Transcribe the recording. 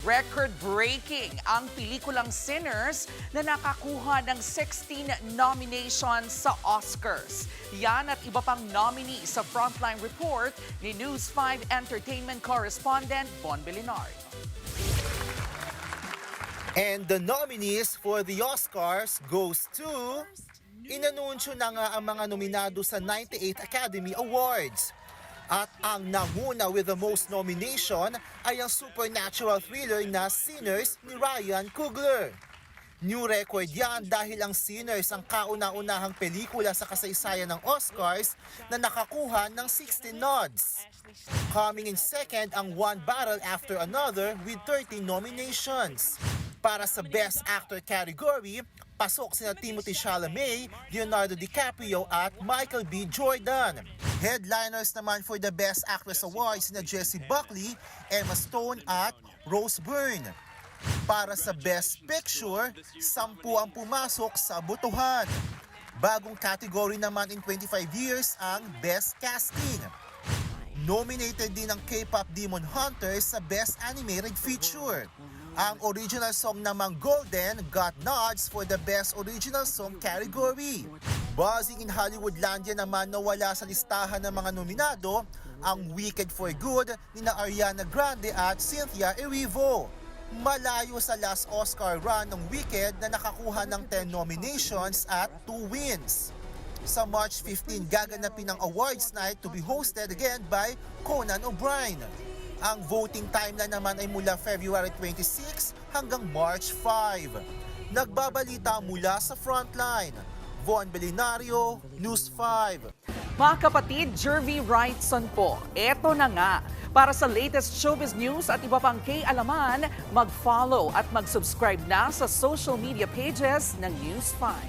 Record-breaking ang pelikulang Sinners na nakakuha ng 16 nominations sa Oscars. Yan at iba pang nominee sa Frontline Report ni News 5 Entertainment correspondent Bon Belinario. And the nominees for the Oscars goes to... Inanunsyo na nga ang mga nominado sa 98th Academy Awards. At ang nanguna with the most nomination ay ang supernatural thriller na Sinners ni Ryan Coogler. New record yan dahil ang Sinners ang kauna-unahang pelikula sa kasaysayan ng Oscars na nakakuha ng 16 nods. Coming in second ang One Battle After Another with 13 nominations. Para sa Best Actor category, pasok sina Timothée Chalamet, Leonardo DiCaprio at Michael B. Jordan. Headliners naman for the Best Actress Awards sina Jessie Buckley, Emma Stone at Rose Byrne. Para sa Best Picture, 10 ang pumasok sa botohan. Bagong category naman in 25 years ang Best Casting. Nominated din ang K-pop Demon Hunters sa Best Animated Feature. Ang original song namang Golden got nods for the Best Original Song category. Buzzing in Hollywoodlandia naman na wala sa listahan ng mga nominado ang Wicked for Good ni na Ariana Grande at Cynthia Erivo. Malayo sa last Oscar run ng Wicked na nakakuha ng 10 nominations at 2 wins. Sa March 15 gaganapin ang awards night to be hosted again by Conan O'Brien. Ang voting timeline naman ay mula February 26 hanggang March 5. Nagbabalita mula sa Frontline, Von Belinario, News 5. Mga kapatid, Jervy Wrightson po. Eto na nga. Para sa latest showbiz news at iba pang K-alaman, mag-follow at mag-subscribe na sa social media pages ng News 5.